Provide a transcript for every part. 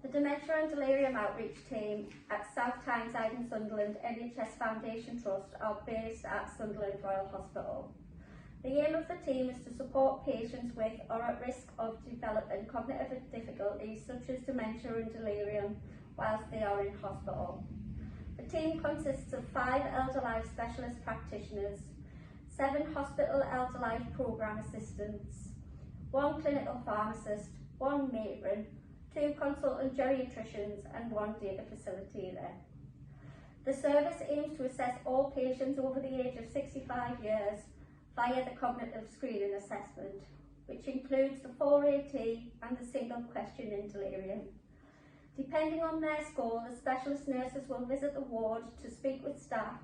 The Dementia and Delirium Outreach Team at South Tyneside in Sunderland NHS Foundation Trust are based at Sunderland Royal Hospital. The aim of the team is to support patients with or at risk of developing cognitive difficulties such as dementia and delirium whilst they are in hospital. The team consists of 5 elder life specialist practitioners, 7 hospital elder life programme assistants, 1 clinical pharmacist, 1 matron, 2 consultant geriatricians and 1 data facilitator. The service aims to assess all patients over the age of 65 years via the cognitive screening assessment, which includes the 4AT and the single question in delirium. Depending on their score, the specialist nurses will visit the ward to speak with staff,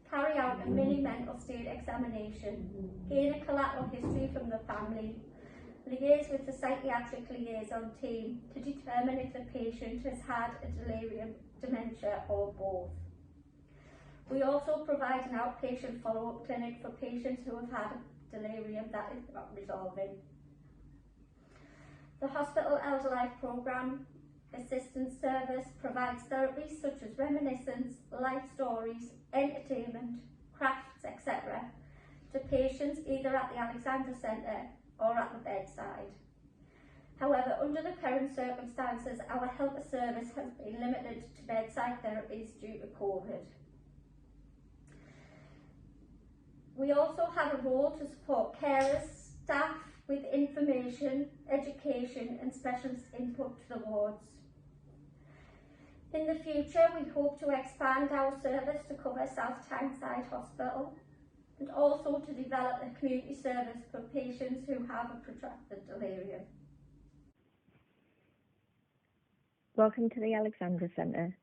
carry out a mini mental state examination, gain a collateral history from the family, liaise with the psychiatric liaison team to determine if the patient has had a delirium, dementia or both. We also provide an outpatient follow-up clinic for patients who have had a delirium that is not resolving. The Hospital Elder Life Programme Assistance Service provides therapies such as reminiscence, life stories, entertainment, crafts, etc. to patients either at the Alexandra Centre or at the bedside. However, under the current circumstances, our helper service has been limited to bedside therapies due to COVID. We also have a role to support carers, staff with information, education and specialist input to the wards. In the future, we hope to expand our service to cover South Tyneside Hospital and also to develop a community service for patients who have a protracted delirium. Welcome to the Alexandra Centre,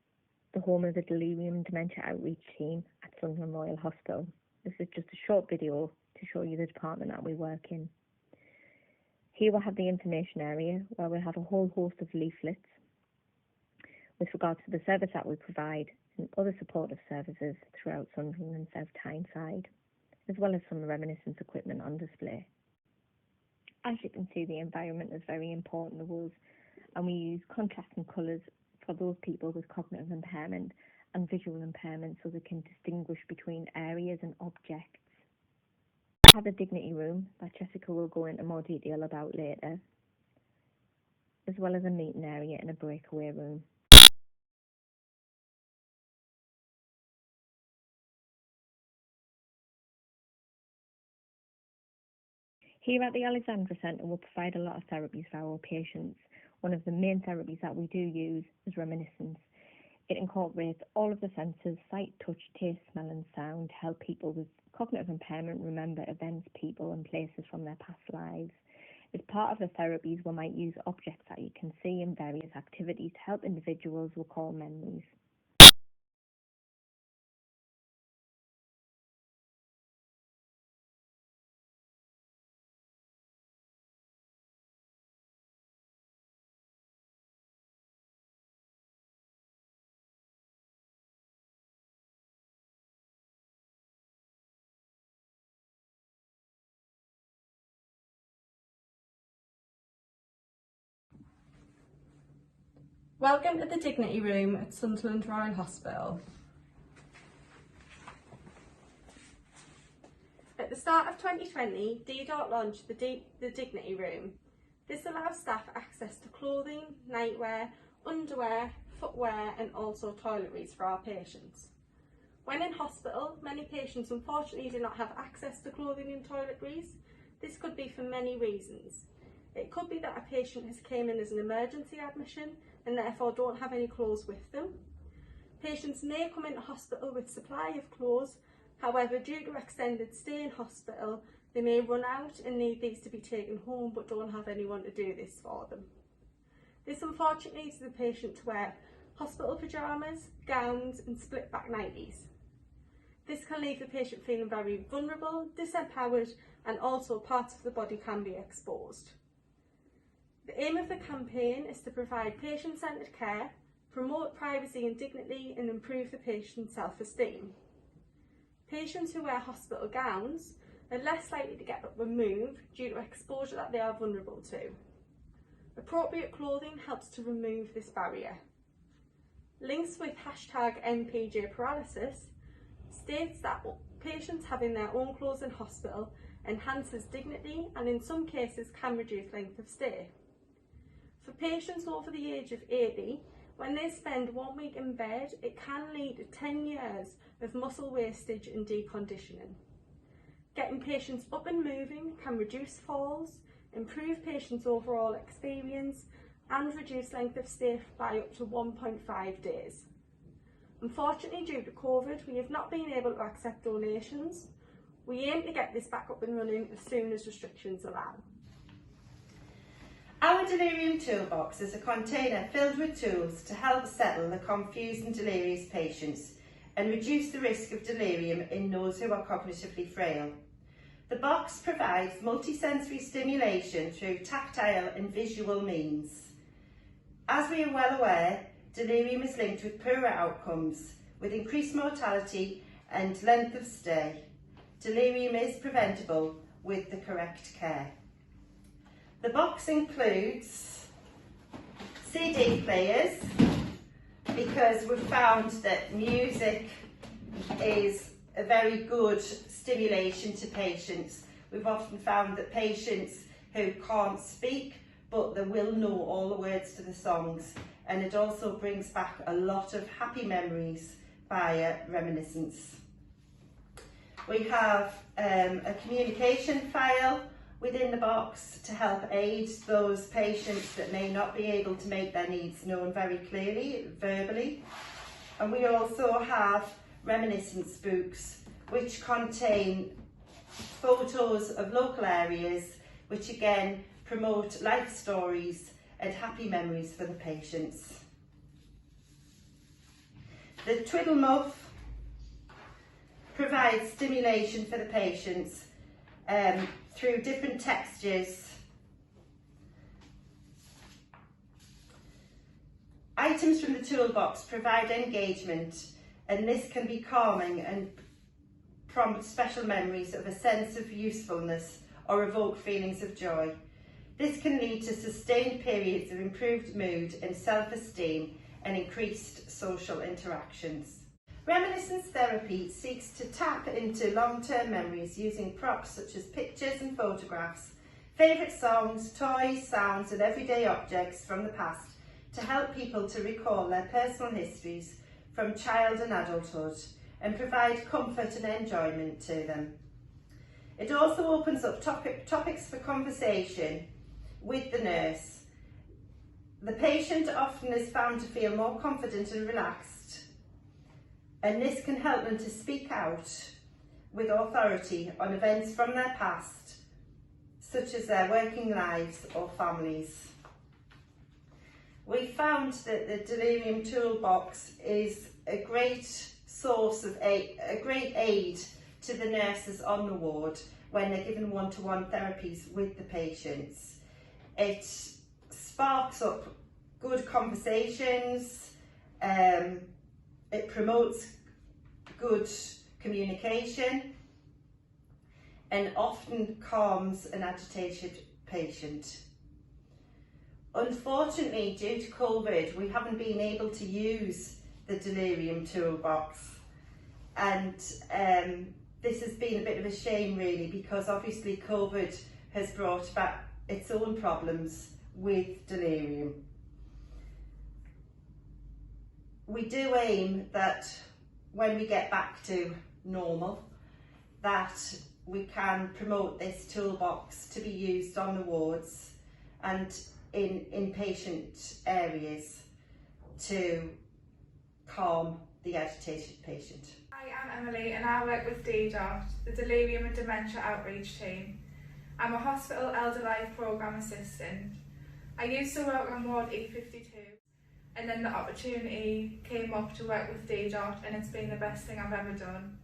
the home of the Delirium Dementia Outreach Team at Sunderland Royal Hospital. This is just a short video to show you the department that we work in. Here we have the information area where we have a whole host of leaflets with regards to the service that we provide and other supportive services throughout Sunderland and South Tyneside, as well as some reminiscence equipment on display. As you can see, the environment is very important to us, and we use contrasting colours for those people with cognitive impairment and visual impairment so they can distinguish between areas and objects. We have a dignity room that Jessica will go into more detail about later, as well as a meeting area and a breakaway room. Here at the Alexandra Centre, we'll provide a lot of therapies for our patients. One of the main therapies that we do use is reminiscence. It incorporates all of the senses, sight, touch, taste, smell and sound, to help people with cognitive impairment remember events, people and places from their past lives. As part of the therapies, we might use objects that you can see in various activities to help individuals recall memories. Welcome to the Dignity Room at Sunderland Royal Hospital. At the start of 2020, DDOT launched the Dignity Room. This allows staff access to clothing, nightwear, underwear, footwear and also toiletries for our patients. When in hospital, many patients unfortunately do not have access to clothing and toiletries. This could be for many reasons. It could be that a patient has came in as an emergency admission and therefore don't have any clothes with them. Patients may come into hospital with supply of clothes, however due to extended stay in hospital they may run out and need these to be taken home but don't have anyone to do this for them. This unfortunately leads the patient to wear hospital pyjamas, gowns and split back nighties. This can leave the patient feeling very vulnerable, disempowered and also parts of the body can be exposed. The aim of the campaign is to provide patient-centred care, promote privacy and dignity and improve the patient's self-esteem. Patients who wear hospital gowns are less likely to get removed due to exposure that they are vulnerable to. Appropriate clothing helps to remove this barrier. Links with #NPJ paralysis states that patients having their own clothes in hospital enhances dignity and in some cases can reduce length of stay. For patients over the age of 80, when they spend 1 week in bed, it can lead to 10 years of muscle wastage and deconditioning. Getting patients up and moving can reduce falls, improve patients' overall experience and reduce length of stay by up to 1.5 days. Unfortunately, due to COVID, we have not been able to accept donations. We aim to get this back up and running as soon as restrictions allow. Our Delirium Toolbox is a container filled with tools to help settle the confused and delirious patients and reduce the risk of delirium in those who are cognitively frail. The box provides multisensory stimulation through tactile and visual means. As we are well aware, delirium is linked with poorer outcomes, with increased mortality and length of stay. Delirium is preventable with the correct care. The box includes CD players because we've found that music is a very good stimulation to patients. We've often found that patients who can't speak but they will know all the words to the songs, and it also brings back a lot of happy memories via reminiscence. We have a communication file within the box to help aid those patients that may not be able to make their needs known very clearly, verbally. And we also have reminiscence books which contain photos of local areas which again promote life stories and happy memories for the patients. The Twiddle Muff provides stimulation for the patients through different textures. Items from the toolbox provide engagement, and this can be calming and prompt special memories of a sense of usefulness or evoke feelings of joy. This can lead to sustained periods of improved mood and self-esteem and increased social interactions. Reminiscence therapy seeks to tap into long-term memories using props such as pictures and photographs, favourite songs, toys, sounds and everyday objects from the past to help people to recall their personal histories from child and adulthood and provide comfort and enjoyment to them. It also opens up topics for conversation with the nurse. The patient often is found to feel more confident and relaxed, and this can help them to speak out with authority on events from their past, such as their working lives or families. We found that the Delirium Toolbox is a great source of a great aid to the nurses on the ward when they're given one-to-one therapies with the patients. It sparks up good conversations, it promotes good communication and often calms an agitated patient. Unfortunately, due to COVID, we haven't been able to use the Delirium Toolbox, and this has been a bit of a shame really, because obviously COVID has brought back its own problems with delirium. We do aim that when we get back to normal, that we can promote this toolbox to be used on the wards and in inpatient areas to calm the agitated patient. Hi, I'm Emily and I work with DDOT, the Delirium and Dementia Outreach Team. I'm a hospital elder life programme assistant. I used to work on ward E52, and then the opportunity came up to work with DDOT, and it's been the best thing I've ever done.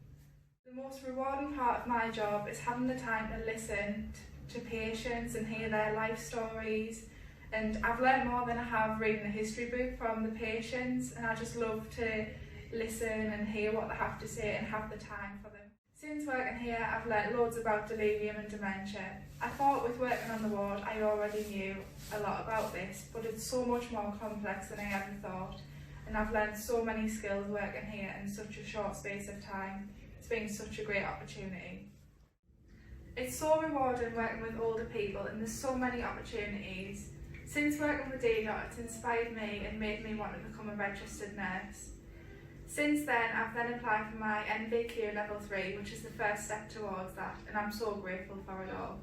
The most rewarding part of my job is having the time to listen to patients and hear their life stories, and I've learnt more than I have reading a history book from the patients, and I just love to listen and hear what they have to say and have the time for them. Since working here, I've learnt loads about delirium and dementia. I thought with working on the ward I already knew a lot about this, but it's so much more complex than I ever thought, and I've learnt so many skills working here in such a short space of time. It's been such a great opportunity. It's so rewarding working with older people, and there's so many opportunities. Since working with DDOT, it's inspired me and made me want to become a registered nurse. Since then, I've then applied for my NVQ level 3, which is the first step towards that, and I'm so grateful for it all.